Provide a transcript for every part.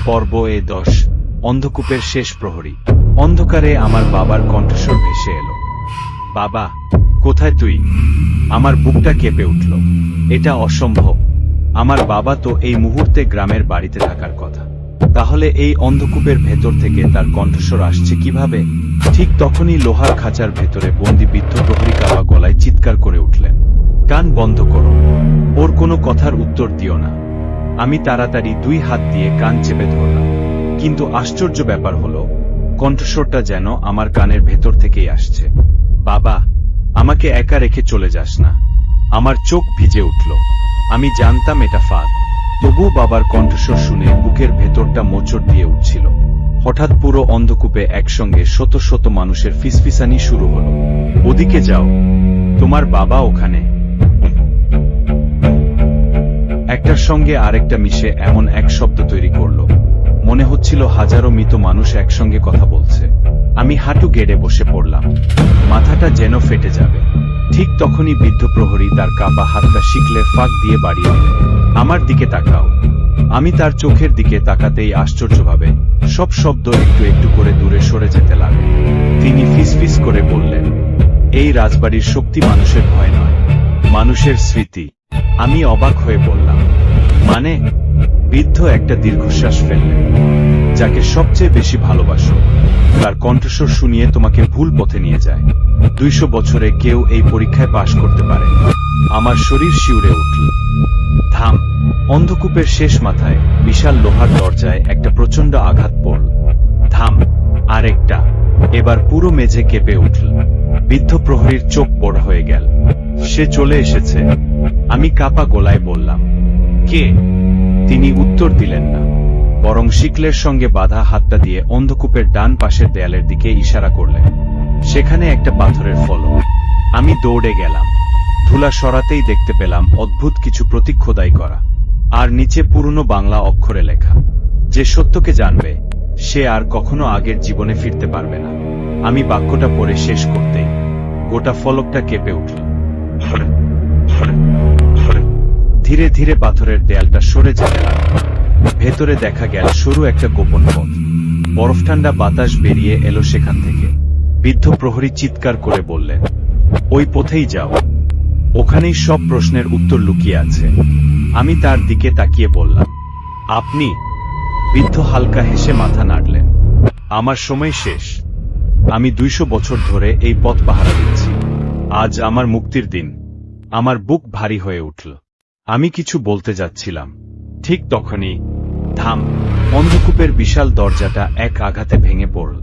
পর্ব 10 অন্ধকূপের শেষ প্রহরী। অন্ধকারে আমার বাবার কণ্ঠস্বর ভেসে এলো, বাবা, কোথায় তুই? আমার বুকটা কেঁপে উঠল। এটা অসম্ভব। আমার বাবা তো এই মুহূর্তে গ্রামের বাড়িতে থাকার কথা, তাহলে এই অন্ধকূপের ভেতর থেকে তার কণ্ঠস্বর আসছে কিভাবে? ঠিক তখনই লোহার খাঁচার ভেতরে বন্দি বৃদ্ধ প্রহরী কাবা গলায় চিৎকার করে উঠলেন, কান বন্ধ করো, ওর কোনো কথার উত্তর দিও না। আমি তাড়াতাড়ি 2 হাত দিয়ে কান চেপে ধরলাম, কিন্তু আশ্চর্য ব্যাপার হলো, কণ্ঠস্বরটা যেন আমার কানের ভেতর থেকেই আসছে, বাবা, আমাকে একা রেখে চলে যাস না। আমার চোখ ভিজে উঠল। আমি জানতাম এটা ফাঁদ, তবুও বাবার কণ্ঠস্বর শুনে বুকের ভেতরটা মোচড় দিয়ে উঠছিল। হঠাৎ পুরো অন্ধকূপে একসঙ্গে শত শত মানুষের ফিসফিসানি শুরু হলো, ওদিকে যাও, তোমার বাবা ওখানে। একটার সঙ্গে আরেকটা মিশে এমন এক শব্দ তৈরি করলো, মনে হচ্ছিল হাজারো মৃত মানুষ একসঙ্গে কথা বলছে। আমি হাঁটু গেড়ে বসে পড়লাম, মাথাটা যেন ফেটে যাবে। ঠিক তখনই বৃদ্ধ প্রহরী তার কাপা হাতটা শিকলের ফাঁক দিয়ে বাড়িয়ে দিলেন, আমার দিকে তাকাও। আমি তার চোখের দিকে তাকাতেই আশ্চর্যভাবে সব শব্দ একটু একটু করে দূরে সরে যেতে লাগল। তিনি ফিসফিস করে বললেন, এই রাজবাড়ির শক্তি মানুষের ভয় নয়, মানুষের স্মৃতি। আমি অবাক হয়ে বললাম, মানে? বৃদ্ধ একটা দীর্ঘশ্বাস ফেললেন, যাকে সবচেয়ে বেশি ভালোবাসো তার কণ্ঠস্বর শুনিয়ে তোমাকে ভুল পথে নিয়ে যায়। 200 বছরে কেউ এই পরীক্ষায় পাশ করতে পারে। আমার শরীর শিউরে উঠল। থাম। অন্ধকূপের শেষ মাথায় বিশাল লোহার দরজায় একটা প্রচণ্ড আঘাত পড়ল। থাম। আরেকটা। এবার পুরো মেঝে কেঁপে উঠল। বৃদ্ধ প্রহরীর চোখ বড় হয়ে গেল। সে চলে এসেছে। আমি কাপা গলায় বললাম, কে? তিনি উত্তর দিলেন না, বরং শিকলের সঙ্গে বাঁধা হাতটা দিয়ে অন্ধকূপের ডান পাশের দেয়ালের দিকে ইশারা করলেন। সেখানে একটা পাথরের ফলক। আমি দৌড়ে গেলাম। ধুলা সরাতেই দেখতে পেলাম অদ্ভুত কিছু প্রতীক খোদাই করা, আর নিচে পুরনো বাংলা অক্ষরে লেখা, যে সত্যকে জানবে সে আর কখনো আগের জীবনে ফিরতে পারবে না। আমি বাক্যটা পড়ে শেষ করতেই গোটা ফলকটা কেঁপে উঠল। ধীরে ধীরে পাথরের দেয়ালটা সরে যেতে লাগল। ভেতরে দেখা গেল সরু একটা গোপন পথ। বরফ ঠান্ডা বাতাস বেরিয়ে এলো সেখান থেকে। বৃদ্ধ প্রহরী চিৎকার করে বললেন, ওই পথেই যাও, ওখানেই সব প্রশ্নের উত্তর লুকিয়ে আছে। আমি তার দিকে তাকিয়ে বললাম, আপনি? বৃদ্ধ হালকা হেসে মাথা নাড়লেন, আমার সময় শেষ। আমি 200 বছর ধরে এই পথ পাহারা দিচ্ছি। আজ আমার মুক্তির দিন। আমার বুক ভারী হয়ে উঠল। আমি কিছু বলতে যাচ্ছিলাম, ঠিক তখনই থাম। অন্ধকূপের বিশাল দরজাটা এক আঘাতে ভেঙে পড়ল।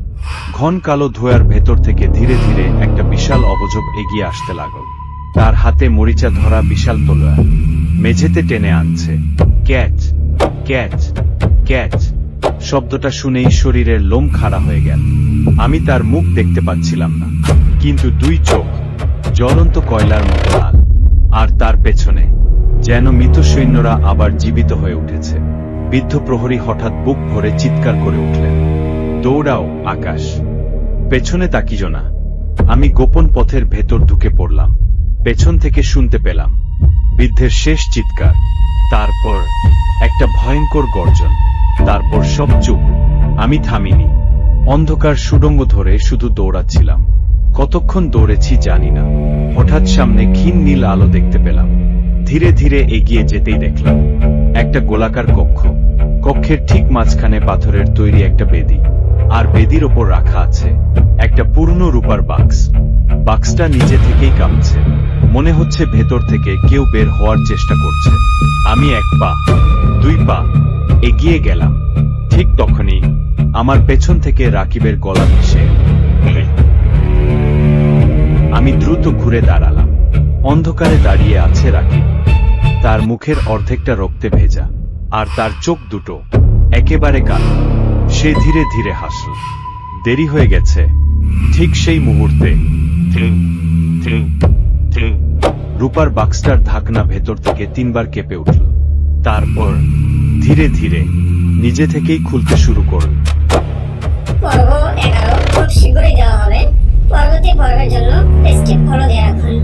ঘন কালো ধোঁয়ার ভেতর থেকে ধীরে ধীরে একটা বিশাল অবজব এগিয়ে আসতে লাগল। তার হাতে মরিচা ধরা বিশাল তলোয়ার মেঝেতে টেনে আনছে। Catch catch catch. শব্দটা শুনেই শরীরের লোম খাড়া হয়ে গেল। আমি তার মুখ দেখতে পাচ্ছিলাম না, কিন্তু 2 চোখ জ্বলন্ত কয়লার মতো লাল, আর তার পেছনে যেন মৃত সৈন্যরা আবার জীবিত হয়ে উঠেছে। বৃদ্ধ প্রহরী হঠাৎ বুক ভরে চিৎকার করে উঠলেন, দৌড়াও আকাশ, পেছনে তাকিও না। আমি গোপন পথের ভেতর ঢুকে পড়লাম। পেছন থেকে শুনতে পেলাম বৃদ্ধের শেষ চিৎকার, তারপর একটা ভয়ঙ্কর গর্জন, তারপর সব চুপ। আমি থামিনি। অন্ধকার সুড়ঙ্গ ধরে শুধু দৌড়াচ্ছিলাম। কতক্ষণ দৌড়েছি জানি না। হঠাৎ সামনে ক্ষীণ নীল আলো দেখতে পেলাম। ধীরে ধীরে এগিয়ে যেতেই দেখলাম একটা গোলাকার কক্ষ। কক্ষের ঠিক মাঝখানে পাথরের তৈরি একটা বেদি, আর বেদির ওপর রাখা আছে একটা পুরনো রূপার বাক্স। বাক্সটা নিজে থেকেই কাঁপছে, মনে হচ্ছে ভেতর থেকে কেউ বের হওয়ার চেষ্টা করছে। আমি 1 পা 2 পা এগিয়ে গেলাম। ঠিক তখনই আমার পেছন থেকে রাকিবের গলা ভেসে এল। আমি দ্রুত ঘুরে দাঁড়ালাম। অন্ধকারে দাঁড়িয়ে আছে রাকিব। তার মুখের অর্ধেকটা রক্তে ভেজা, আর তার চোখ দুটো একেবারে কালো। সে ধীরে ধীরে হাসল। দেরি হয়ে গেছে। ঠিক সেই মুহূর্তে রূপার বাক্সটার ঢাকনা ভেতর থেকে 3 বার কেঁপে উঠল। তারপর ধীরে ধীরে নিজে থেকেই খুলতে শুরু করল। পর্ব 11 খুব শীঘ্রই দেওয়া হবে। পরবর্তী পর্বের জন্য স্ক্রিপ্ট ফলো দিয়ে রাখুন।